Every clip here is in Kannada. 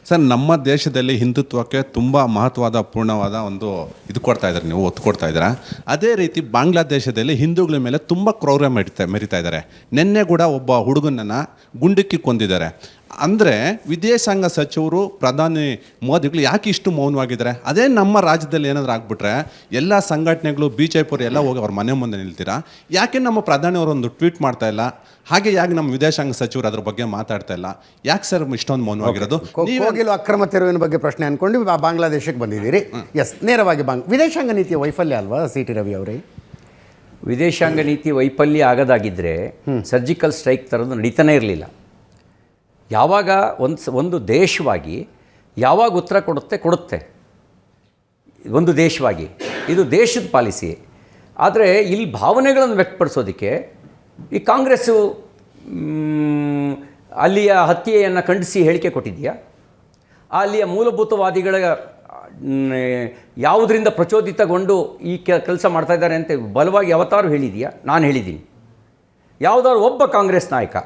ಸರ್, ನಮ್ಮ ದೇಶದಲ್ಲಿ ಹಿಂದುತ್ವಕ್ಕೆ ತುಂಬ ಮಹತ್ವದ ಪೂರ್ಣವಾದ ಒಂದು ಇದು ಕೊಡ್ತಾ ಇದ್ದಾರೆ, ನೀವು ಒತ್ತು ಕೊಡ್ತಾ ಇದ್ದೀರಾ. ಅದೇ ರೀತಿ ಬಾಂಗ್ಲಾದೇಶದಲ್ಲಿ ಹಿಂದೂಗಳ ಮೇಲೆ ತುಂಬ ಕ್ರೌರ್ಯ ಮೆರಿತಾ ಇದ್ದಾರೆ. ನಿನ್ನೆ ಕೂಡ ಒಬ್ಬ ಹುಡುಗನನ್ನು ಗುಂಡಿಕ್ಕಿ ಕೊಂದಿದ್ದಾರೆ. ಅಂದರೆ ವಿದೇಶಾಂಗ ಸಚಿವರು, ಪ್ರಧಾನಿ ಮೋದಿಗಳು ಯಾಕೆ ಇಷ್ಟು ಮೌನವಾಗಿದ್ದಾರೆ? ಅದೇ ನಮ್ಮ ರಾಜ್ಯದಲ್ಲಿ ಏನಾದರೂ ಆಗ್ಬಿಟ್ರೆ ಎಲ್ಲ ಸಂಘಟನೆಗಳು, BJP ಎಲ್ಲ ಹೋಗಿ ಅವ್ರ ಮನೆ ಮುಂದೆ ನಿಲ್ತೀರಾ? ಯಾಕೆ ನಮ್ಮ ಪ್ರಧಾನಿಯವರು ಒಂದು ಟ್ವೀಟ್ ಮಾಡ್ತಾ ಇಲ್ಲ? ಹಾಗೆ ಯಾಕೆ ನಮ್ಮ ವಿದೇಶಾಂಗ ಸಚಿವರು ಅದ್ರ ಬಗ್ಗೆ ಮಾತಾಡ್ತಾ ಇಲ್ಲ? ಯಾಕೆ ಸರ್ ಇಷ್ಟೊಂದು ಮೌನವಾಗಿರೋದು? ಕೋಗಿಲು ಅಕ್ರಮ ತೆರವಿನ ಬಗ್ಗೆ ಪ್ರಶ್ನೆ ಅಂದ್ಕೊಂಡು ಬಾಂಗ್ಲಾದೇಶಕ್ಕೆ ಬಂದಿದ್ದೀರಿ. ಎಸ್, ನೇರವಾಗಿ ವಿದೇಶಾಂಗ ನೀತಿಯ ವೈಫಲ್ಯ ಅಲ್ವಾ CT ರವಿ ಅವರೇ? ವಿದೇಶಾಂಗ ನೀತಿ ವೈಫಲ್ಯ ಆಗದಾಗಿದ್ದರೆ ಸರ್ಜಿಕಲ್ ಸ್ಟ್ರೈಕ್ ಥರದ್ದು ನಡೀತಾನೆ ಇರಲಿಲ್ಲ. ಯಾವಾಗ ಒಂದು ದೇಶವಾಗಿ ಯಾವಾಗ ಉತ್ತರ ಕೊಡುತ್ತೆ ಒಂದು ದೇಶವಾಗಿ, ಇದು ದೇಶದ ಪಾಲಿಸಿ. ಆದರೆ ಇಲ್ಲಿ ಭಾವನೆಗಳನ್ನು ವ್ಯಕ್ತಪಡಿಸೋದಕ್ಕೆ ಈ ಕಾಂಗ್ರೆಸ್ಸು ಅಲ್ಲಿಯ ಹತ್ಯೆಯನ್ನು ಖಂಡಿಸಿ ಹೇಳಿಕೆ ಕೊಟ್ಟಿದೆಯಾ? ಅಲ್ಲಿಯ ಮೂಲಭೂತವಾದಿಗಳ ಯಾವುದರಿಂದ ಪ್ರಚೋದಿತಗೊಂಡು ಈ ಕೆಲಸ ಮಾಡ್ತಾಯಿದ್ದಾರೆ ಅಂತ ಬಲವಾಗಿ ಯಾವತ್ತಾರು ಹೇಳಿದೆಯಾ? ನಾನು ಹೇಳಿದ್ದೀನಿ. ಯಾವುದಾದ್ರು ಒಬ್ಬ ಕಾಂಗ್ರೆಸ್ ನಾಯಕ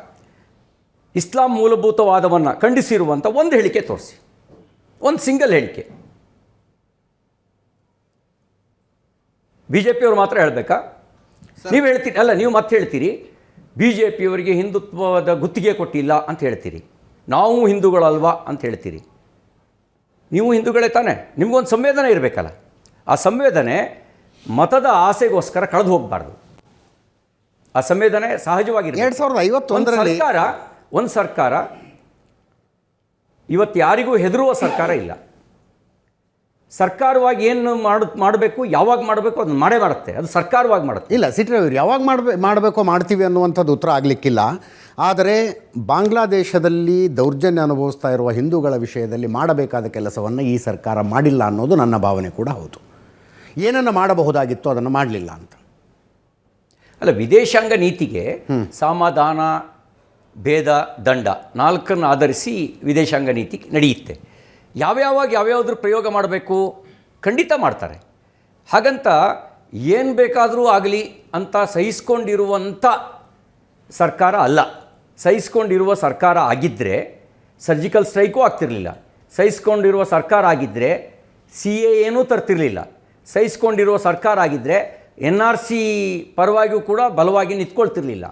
ಇಸ್ಲಾಂ ಮೂಲಭೂತವಾದವನ್ನು ಖಂಡಿಸಿರುವಂಥ ಒಂದು ಹೇಳಿಕೆ ತೋರಿಸಿ, ಒಂದು ಸಿಂಗಲ್ ಹೇಳಿಕೆ. BJPಯವರು ಮಾತ್ರ ಹೇಳಬೇಕಾ? ನೀವು ಹೇಳ್ತೀರಿ ಅಲ್ಲ, ನೀವು ಮತ್ತೆ ಹೇಳ್ತೀರಿ BJPಯವರಿಗೆ ಹಿಂದುತ್ವದ ಗುತ್ತಿಗೆ ಕೊಟ್ಟಿಲ್ಲ ಅಂತ ಹೇಳ್ತೀರಿ. ನಾವು ಹಿಂದೂಗಳಲ್ವಾ ಅಂತ ಹೇಳ್ತೀರಿ. ನೀವು ಹಿಂದೂಗಳೇ ತಾನೇ, ನಿಮಗೊಂದು ಸಂವೇದನೆ ಇರಬೇಕಲ್ಲ. ಆ ಸಂವೇದನೆ ಮತದ ಆಸೆಗೋಸ್ಕರ ಕಳೆದು ಹೋಗಬಾರ್ದು. ಆ ಸಂವೇದನೆ ಸಹಜವಾಗಿ 2051ರಲ್ಲಿ ಒಂದು ಸರ್ಕಾರ ಇವತ್ತು ಯಾರಿಗೂ ಹೆದರುವ ಸರ್ಕಾರ ಇಲ್ಲ. ಸರ್ಕಾರವಾಗಿ ಏನು ಮಾಡಬೇಕು, ಯಾವಾಗ ಮಾಡಬೇಕು ಅದನ್ನು ಮಾಡೇ ಮಾಡುತ್ತೆ. ಅದು ಸರ್ಕಾರವಾಗಿ ಮಾಡುತ್ತೆ. ಇಲ್ಲ, CT ರವಿ ಯಾವಾಗ ಮಾಡಬೇಕೋ ಮಾಡ್ತೀವಿ ಅನ್ನುವಂಥದ್ದು ಉತ್ತರ ಆಗಲಿಕ್ಕಿಲ್ಲ. ಆದರೆ ಬಾಂಗ್ಲಾದೇಶದಲ್ಲಿ ದೌರ್ಜನ್ಯ ಅನುಭವಿಸ್ತಾ ಇರುವ ಹಿಂದೂಗಳ ವಿಷಯದಲ್ಲಿ ಮಾಡಬೇಕಾದ ಕೆಲಸವನ್ನು ಈ ಸರ್ಕಾರ ಮಾಡಿಲ್ಲ ಅನ್ನೋದು ನನ್ನ ಭಾವನೆ ಕೂಡ ಹೌದು. ಏನನ್ನು ಮಾಡಬಹುದಾಗಿತ್ತು ಅದನ್ನು ಮಾಡಲಿಲ್ಲ ಅಂತ. ಅಲ್ಲ, ವಿದೇಶಾಂಗ ನೀತಿಗೆ ಸಮಾಧಾನ, ಭೇದ, ದಂಡ 4 ಆಧರಿಸಿ ವಿದೇಶಾಂಗ ನೀತಿ ನಡೆಯುತ್ತೆ. ಯಾವ್ಯಾವ್ದ್ರ ಪ್ರಯೋಗ ಮಾಡಬೇಕು ಖಂಡಿತ ಮಾಡ್ತಾರೆ. ಹಾಗಂತ ಏನು ಬೇಕಾದರೂ ಆಗಲಿ ಅಂತ ಸಹಿಸ್ಕೊಂಡಿರುವಂಥ ಸರ್ಕಾರ ಅಲ್ಲ. ಸಹಿಸ್ಕೊಂಡಿರುವ ಸರ್ಕಾರ ಆಗಿದ್ದರೆ ಸರ್ಜಿಕಲ್ ಸ್ಟ್ರೈಕು ಆಗ್ತಿರಲಿಲ್ಲ. ಸಹಿಸ್ಕೊಂಡಿರುವ ಸರ್ಕಾರ ಆಗಿದ್ದರೆ CAA ತರ್ತಿರಲಿಲ್ಲ. ಸಹಿಸ್ಕೊಂಡಿರುವ ಸರ್ಕಾರ ಆಗಿದ್ದರೆ NRC ಪರವಾಗಿಯೂ ಕೂಡ ಬಲವಾಗಿ ನಿಂತ್ಕೊಳ್ತಿರಲಿಲ್ಲ.